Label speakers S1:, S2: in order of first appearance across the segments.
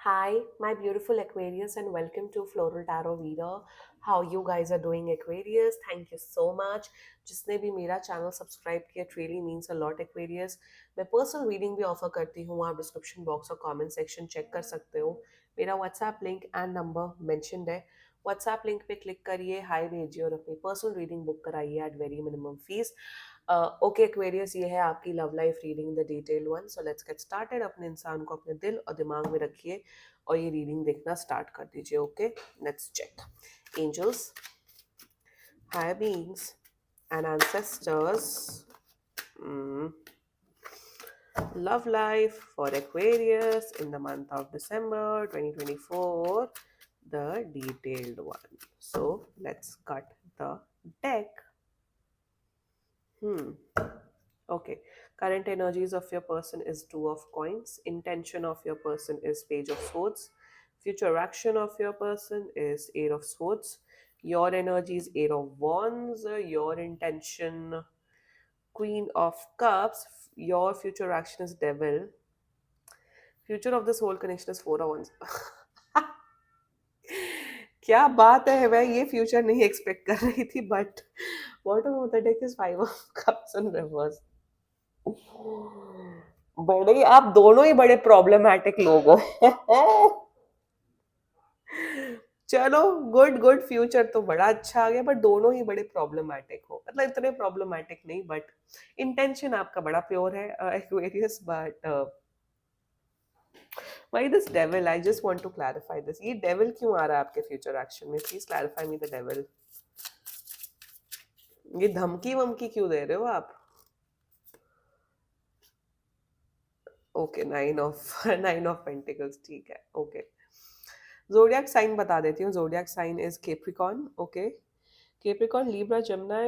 S1: Hi, my beautiful Aquarius, and welcome to Floral Tarot Reader. How you guys are doing, Aquarius? Thank you so much. जिसने भी मेरा channel subscribe किया, it really means a lot, Aquarius. मैं personal reading भी offer करती हूँ, आप description box और कमेंट सेक्शन चेक कर सकते हो. मेरा WhatsApp link and number mentioned है. व्हाट्सएप लिंक पे क्लिक करिए, हाई भेजिए और अपनी पर्सनल रीडिंग बुक कराइए at very minimum fees. Okay Aquarius, ये है आपकी love life reading, the detail one. So let's get started. अपने इंसान को अपने दिल और दिमाग में रखिए और ये रीडिंग देखना स्टार्ट कर दीजिए. Okay, let's check. Angels, higher beings and ancestors, love life for Aquarius in the month of December 2024, the detailed one. So let's cut the deck. Okay. Current energies of your person is Two of Coins. Intention of your person is Page of Swords. Future action of your person is Eight of Swords. Your energy is Eight of Wands. Your intention, Queen of Cups. Your future action is Devil. Future of this whole connection is Four of Wands. क्या बात है, मैं ये future नहीं expect कर रही थी, but bottom of the deck is five of cups in reverse. बड़े आप दोनों ही बड़े प्रॉब्लमैटिक लोग हो. चलो, गुड गुड. फ्यूचर तो बड़ा अच्छा आ गया, बट दोनों ही बड़े प्रॉब्लमैटिक हो. मतलब इतने प्रॉब्लमैटिक नहीं, बट इंटेंशन आपका बड़ा प्योर है, Aquarius. But why this devil? I just want to clarify this. ये डेविल क्यों आ रहा है आपके फ्यूचर एक्शन में? Please clarify me the devil. ये धमकी वमकी क्यों दे रहे हो आप? Okay, nine of nine of pentacles. ठीक है, ओके. जोडियक साइन बता देती हूँ. Zodiac sign is Capricorn. Okay, Capricorn, Libra, Gemini,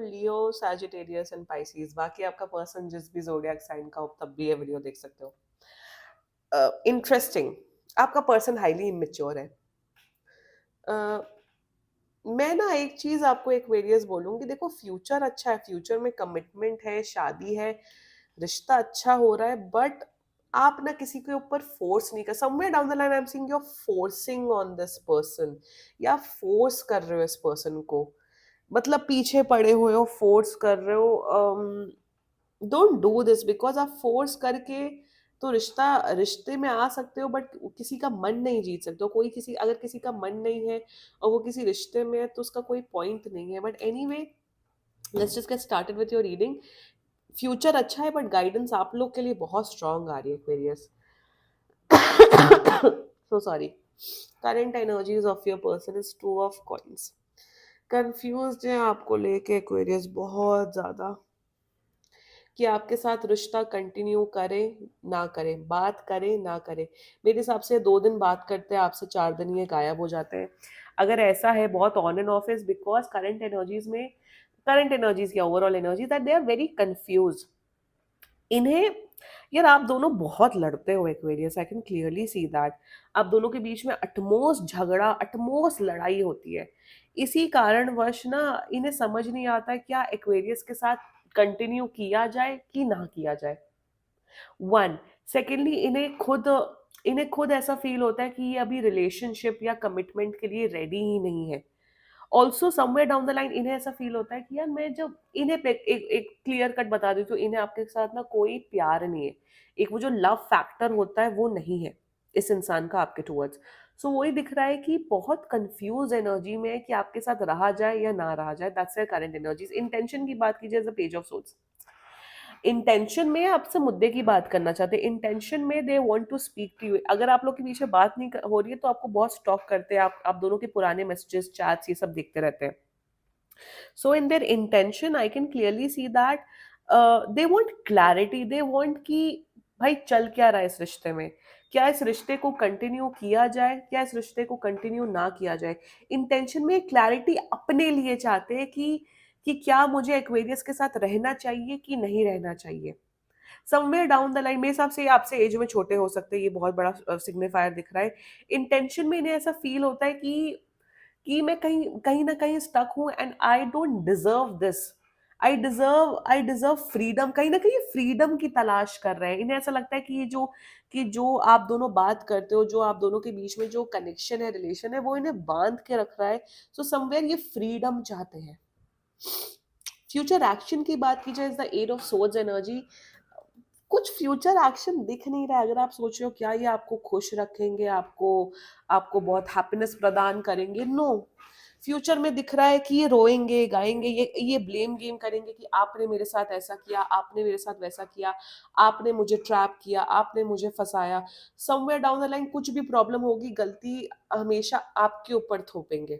S1: Leo, Sagittarius and Pisces. बाकी आपका पर्सन जिस भी जोडियक साइन का हो, तब भी ये वीडियो देख सकते हो. इंटरेस्टिंग. आपका पर्सन हाईली इमेच्योर है. uh, मैं ना एक चीज आपको एक वेरियस बोलूंगी. देखो, फ्यूचर अच्छा है, फ्यूचर में कमिटमेंट है, शादी है, रिश्ता अच्छा हो रहा है, बट आप ना किसी के ऊपर फोर्स नहीं कर. Somewhere down the line I am seeing you are forcing on this person, या फोर्स कर रहे हो इस पर्सन को. मतलब पीछे पड़े हुए हो, फोर्स कर रहे हो. डोंट डू दिस, बिकॉज आप फोर्स करके तो रिश्ते में आ सकते हो, बट किसी का मन नहीं जीत सकते हो. कोई किसी अगर किसी का मन नहीं है और वो किसी रिश्ते में है, तो उसका कोई पॉइंट नहीं है. But anyway, let's just get started with your reading. Future अच्छा है, बट गाइडेंस आप लोग के लिए बहुत स्ट्रांग आ रही है, Aquarius. So sorry. Current energies of your person is two of coins. Confused है आपको लेके, एक्वेरियस, बहुत ज्यादा, कि आपके साथ रिश्ता कंटिन्यू करे ना करे, बात करे ना करे. मेरे हिसाब से 2 दिन बात करते हैं आपसे, 4 दिन ये गायब हो जाते हैं. अगर ऐसा है, बहुत on and off is because current energies या overall energy that they are very confuse. इन्हें, यार, आप दोनों बहुत लड़ते हो, Aquarius. I can clearly see that. आप दोनों के बीच में अटमोस्ट झगड़ा, अटमोस्ट लड़ाई होती है. इसी कारणवश ना इन्हें समझ नहीं आता क्या एक्वेरियस के साथ कंटिन्यू किया जाए कि ना किया जाए. वन. सेकेंडली, इन्हें खुद ऐसा फील होता है कि ये अभी रिलेशनशिप या कमिटमेंट के लिए रेडी ही नहीं है. Also somewhere down the line इन्हें ऐसा फील होता है कि यार, मैं जब इन्हें एक क्लियर कट बता दूं तो इन्हें आपके साथ ना कोई प्यार नहीं है. एक वो जो लव फैक्टर होता है वो नहीं है इस इंसान का आपके टूवर्ड्स. सो वही दिख रहा है कि बहुत कंफ्यूज एनर्जी में है कि आपके साथ रहा जाए या ना रहा जाए. That's their current energies. Intention की बात कीजिए, as a page of swords. Intention में आपसे मुद्दे की बात करना चाहते हैं. इंटेंशन में they want to speak to you. अगर आप लोग के पीछे बात नहीं हो रही है, तो आपको बहुत स्टॉक करते हैं. आप दोनों के पुराने मैसेजेस, चैट्स, ये सब देखते रहते हैं. So in their intention I can clearly see that they want clarity. They want कि भाई चल क्या रहा है इस रिश्ते में. क्या इस रिश्ते को कंटिन्यू किया जाए, क्या इस रिश्ते को कंटिन्यू ना किया जाए. इंटेंशन में क्लैरिटी अपने लिए चाहते हैं कि क्या मुझे एक्वेरियस के साथ रहना चाहिए कि नहीं रहना चाहिए. समवेयर डाउन द लाइन, मेरे हिसाब से ये आपसे एज में छोटे हो सकते हैं. ये बहुत बड़ा सिग्निफायर दिख रहा है. इंटेंशन में इन्हें ऐसा फील होता है कि मैं कहीं कहीं ना कहीं स्टक हूं, and I don't deserve this. I deserve freedom, कहीं ना कहीं ये फ्रीडम की तलाश कर रहे हैं। इन्हें ऐसा लगता है कि ये जो आप दोनों बात करते हो, जो आप दोनों के बीच में जो कनेक्शन है, रिलेशन है, वो इन्हें बांध के रख रहा है। सो समवेयर ये फ्रीडम चाहते हैं। फ्यूचर एक्शन की बात की जाए, is the eight of swords energy. कुछ फ्यूचर एक्शन दिख नहीं रहा है। अगर आप सोच रहे हो क्या ये आपको खुश रखेंगे, आपको आपको बहुत हैप्पीनेस प्रदान करेंगे, नो। फ्यूचर में दिख रहा है कि ये रोएंगे, गाएंगे, ये ब्लेम गेम करेंगे कि आपने मेरे साथ ऐसा किया, आपने मेरे साथ वैसा किया, आपने मुझे ट्रैप किया, आपने मुझे फंसाया। समवेयर डाउन द लाइन कुछ भी प्रॉब्लम होगी, गलती हमेशा आपके ऊपर थोपेंगे।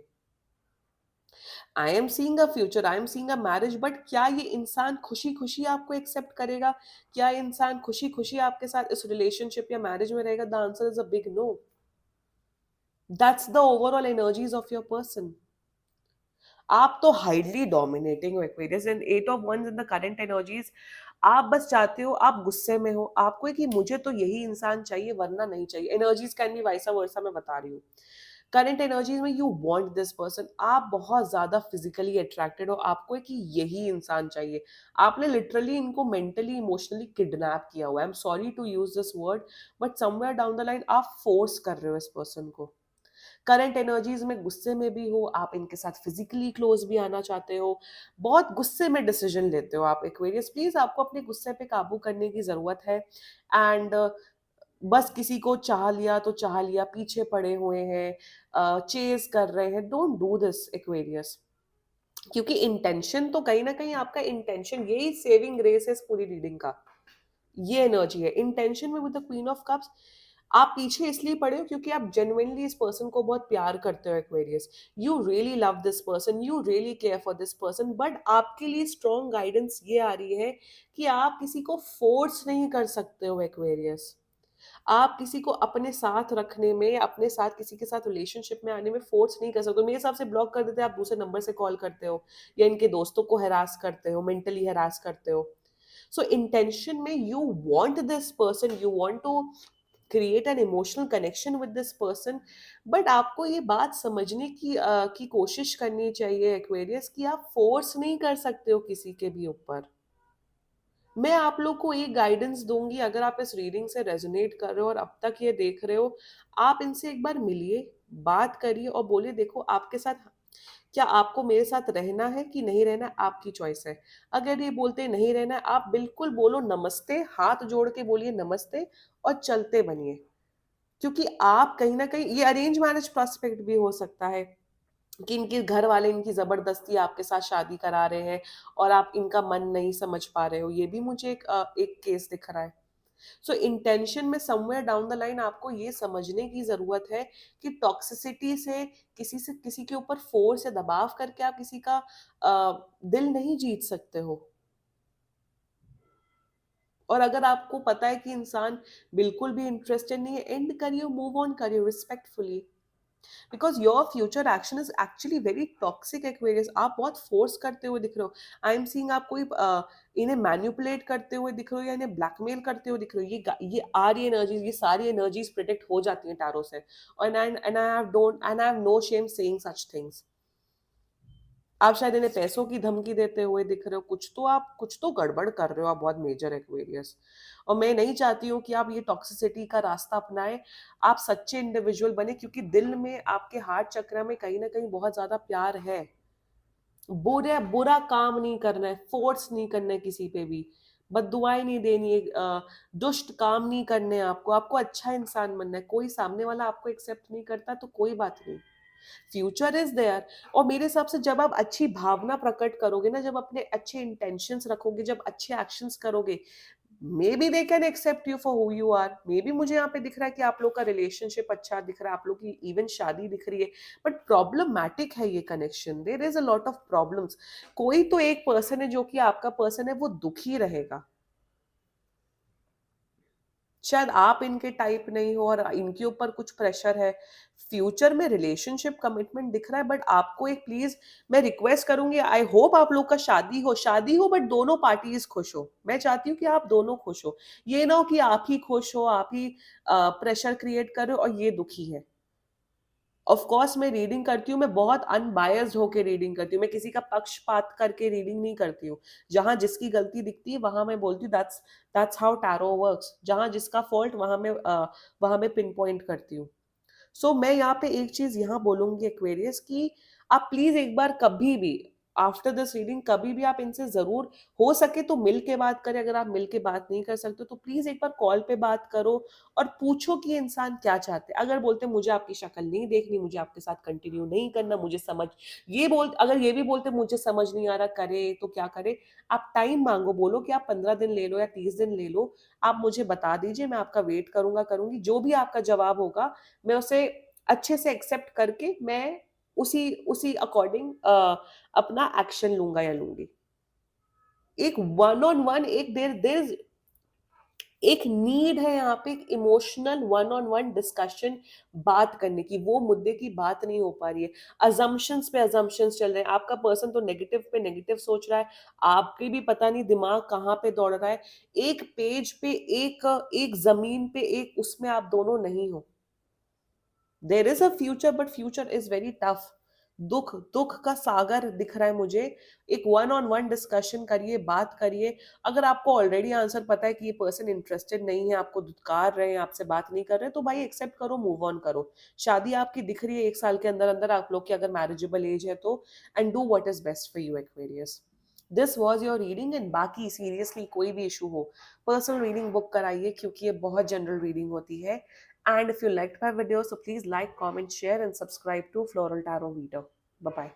S1: I am seeing a future, I am seeing a marriage, but क्या ये इंसान खुशी खुशी आपको एक्सेप्ट करेगा? क्या इंसान खुशी खुशी आपके साथ इस रिलेशनशिप या मैरिज में रहेगा? The answer is a big no. That's the overall energies of your person. आप तो हाईली डोमिनेटिंग हो Aquarius, and eight of wands in the current energies. आप बस चाहते हो, आप गुस्से में हो, आपको है कि मुझे तो यही इंसान चाहिए वरना नहीं चाहिए। एनर्जीज कैन बी वाइसा वर्सा, मैं बता रही हूँ। करंट एनर्जीज में यू वांट दिस पर्सन, आप बहुत ज्यादा फिजिकली अट्रैक्टेड हो, आपको है कि यही इंसान चाहिए। आपने लिटरली इनको मेंटली इमोशनली किडनैप किया हुआ है। I am sorry to use this word, but somewhere down the line आप फोर्स कर रहे हो इस पर्सन को। करंट एनर्जीज में गुस्से में भी हो, आप इनके साथ फिजिकली क्लोज भी आना चाहते हो, बहुत गुस्से में डिसीजन लेते हो आप एक्वेरियस। प्लीज आपको अपने गुस्से पे काबू करने की जरूरत है। एंड बस किसी को चाह लिया तो चाह लिया, पीछे पड़े हुए हैं, चेज कर रहे हैं, डोंट डू दिस एक्वेरियस। क्योंकि इंटेंशन तो कहीं ना कहीं आपका इंटेंशन, यही सेविंग ग्रेस है इस पूरी रीडिंग का। ये एनर्जी है इंटेंशन में with the queen of cups. आप पीछे इसलिए पड़े हो क्योंकि आप जेन्युइनली इस पर्सन को बहुत प्यार करते हो Aquarius. You really love this person, you really care for this person, but आपके लिए स्ट्रॉन्ग गाइडेंस ये आ रही है कि आप किसी को फोर्स नहीं कर सकते हो एक्वेरियस। आप किसी को अपने साथ रखने में, अपने साथ किसी के साथ रिलेशनशिप में आने में फोर्स नहीं कर सकते हो। मेरे हिसाब से ब्लॉक कर देते, आप दूसरे नंबर से कॉल करते हो, या इनके दोस्तों को हरास करते हो, मेंटली हरास करते हो। सो इंटेंशन में you want this person, you want to create an emotional connection with this person, but आपको ये बात समझने की कोशिश करनी चाहिए एक्वेरियस, कि आप फोर्स नहीं कर सकते हो किसी के भी ऊपर। मैं आप लोग को एक गाइडेंस दूंगी, अगर आप इस रीडिंग से रेजोनेट कर रहे हो और अब तक ये देख रहे हो, आप इनसे एक बार मिलिए, बात करिए और बोलिए देखो आपके साथ, क्या आपको मेरे साथ रहना है कि नहीं रहना, आपकी चॉइस है। अगर ये बोलते हैं नहीं रहना है, आप बिल्कुल बोलो नमस्ते, हाथ जोड़ के बोलिए नमस्ते और चलते बनिए। क्योंकि आप कहीं ना कहीं, ये अरेंज मैरिज प्रोस्पेक्ट भी हो सकता है कि इनके घर वाले इनकी जबरदस्ती आपके साथ शादी करा रहे हैं और आप इनका मन नहीं समझ पा रहे हो। ये भी मुझे एक केस दिख रहा है। सो इंटेंशन में समवेयर डाउन द लाइन आपको ये समझने की जरूरत है कि टॉक्सिसिटी से किसी के ऊपर फोर्स या दबाव करके आप किसी का दिल नहीं जीत सकते हो। और अगर आपको पता है कि इंसान बिल्कुल भी इंटरेस्टेड नहीं है, एंड करिए, मूव ऑन करिए respectfully. Because your future action is actually very toxic Aquarius. आप बहुत फोर्स करते हुए दिख रहे हो। आई एम सीइंग आप कोई इन्हें मैन्युपुलेट करते हुए दिख रहे हो, या इन्हें ब्लैकमेल करते हुए दिख रहे हो। ये आ रही एनर्जीज, ये सारी एनर्जीज प्रिडिक्ट हो जाती हैं टैरो से। और I have no shame saying such things. आप शायद इन्हें पैसों की धमकी देते हुए दिख रहे हो, कुछ तो गड़बड़ कर रहे हो आप, बहुत मेजर एक्वेरियस। और मैं नहीं चाहती हूँ कि आप ये टॉक्सिसिटी का रास्ता अपनाएं। आप सच्चे इंडिविजुअल बने, क्योंकि दिल में आपके हार्ट चक्र में कहीं ना कहीं बहुत ज्यादा प्यार है। बुरा काम नहीं करना है, फोर्स नहीं करना है किसी पे भी, बददुआएं नहीं देनी है, दुष्ट काम नहीं करने हैं आपको। आपको अच्छा इंसान बनना है। कोई सामने वाला आपको एक्सेप्ट नहीं करता तो कोई बात नहीं, फ्यूचर इज देयर। और मेरे हिसाब से जब आप अच्छी भावना प्रकट करोगे ना, जब अपने अच्छे इंटेंशंस रखोगे, जब अच्छे एक्शंस करोगे, maybe they can accept you for who you are. Maybe मुझे यहाँ पे दिख रहा है कि आप लोग का रिलेशनशिप अच्छा दिख रहा है, आप लोग की इवन शादी दिख रही है, बट प्रॉब्लमैटिक है ये connection. There is a lot of problems. कोई तो एक पर्सन है जो कि आपका पर्सन है, वो दुखी रहेगा। शायद आप इनके टाइप नहीं हो और इनके ऊपर कुछ प्रेशर है। फ्यूचर में रिलेशनशिप कमिटमेंट दिख रहा है, बट आपको एक प्लीज मैं रिक्वेस्ट करूंगी, आई होप आप लोग का शादी हो बट दोनों पार्टीज खुश हो। मैं चाहती हूँ कि आप दोनों खुश हो। ये ना हो कि आप ही खुश हो, आप ही प्रेशर क्रिएट कर रहे हो और ये दुखी है। ऑफ कोर्स मैं रीडिंग करती हूँ, मैं बहुत अनबायस्ड होके रीडिंग करती हूँ, मैं किसी का पक्षपात करके रीडिंग नहीं करती हूँ। जहाँ जिसकी गलती दिखती है वहाँ मैं बोलती हूँ दैट्स हाउ टैरो वर्क्स। जहाँ जिसका फॉल्ट वहाँ मैं पिन पॉइंट करती हूँ। सो मैं यहाँ पे एक चीज यहाँ बोलूंगी एक्वेरियस कि आप प्लीज एक बार कभी भी आफ्टर दिस रीडिंग कभी भी आप इनसे जरूर हो सके तो मिल के बात करें। अगर आप मिल के बात नहीं कर सकते तो प्लीज एक बार कॉल पे बात करो और पूछो कि ये इंसान क्या चाहते हैं। अगर बोलते मुझे आपकी शक्ल नहीं देखनी, मुझे आपके साथ कंटिन्यू नहीं करना, मुझे समझ ये बोल अगर ये भी बोलते मुझे समझ नहीं आ रहा करे तो क्या करे, आप टाइम मांगो, बोलो कि आप 15 दिन ले लो या 30 दिन ले लो, आप मुझे बता दीजिए, मैं आपका वेट करूंगा करूंगी। जो भी आपका जवाब होगा मैं उसे अच्छे से एक्सेप्ट करके मैं उसी उसी अकॉर्डिंग अपना एक्शन लूंगा या लूंगी। एक वन ऑन वन एक देर एक नीड है यहाँ पे, एक emotional one on one discussion बात करने की। वो मुद्दे की बात नहीं हो पा रही है, अजम्पशंस पे अजम्पशंस चल रहे हैं। आपका पर्सन तो नेगेटिव पे नेगेटिव सोच रहा है, आपके भी पता नहीं दिमाग कहाँ पे दौड़ रहा है। एक पेज पे एक एक जमीन पे एक उसमें आप दोनों नहीं हो। There is a future but future is very tough. दुख दुख का सागर दिख रहा है मुझे। एक वन ऑन वन डिस्कशन करिए, बात करिए। अगर आपको ऑलरेडी आंसर पता है कि ये पर्सन इंटरेस्टेड नहीं है, आपको धुतकार रहे हैं, आपसे बात नहीं कर रहे, तो भाई एक्सेप्ट करो, मूव ऑन करो। शादी आपकी दिख रही है 1 साल के अंदर अंदर आप लोग की, अगर मैरिजेबल एज है तो, and do what is best for you Aquarius. This was your reading. And बाकी सीरियसली कोई भी इशू हो, पर्सनल रीडिंग बुक कराइए, क्योंकि ये बहुत जनरल रीडिंग होती है। And if you liked my video, so please like, comment, share, and subscribe to Floral Tarot Reader. Bye bye.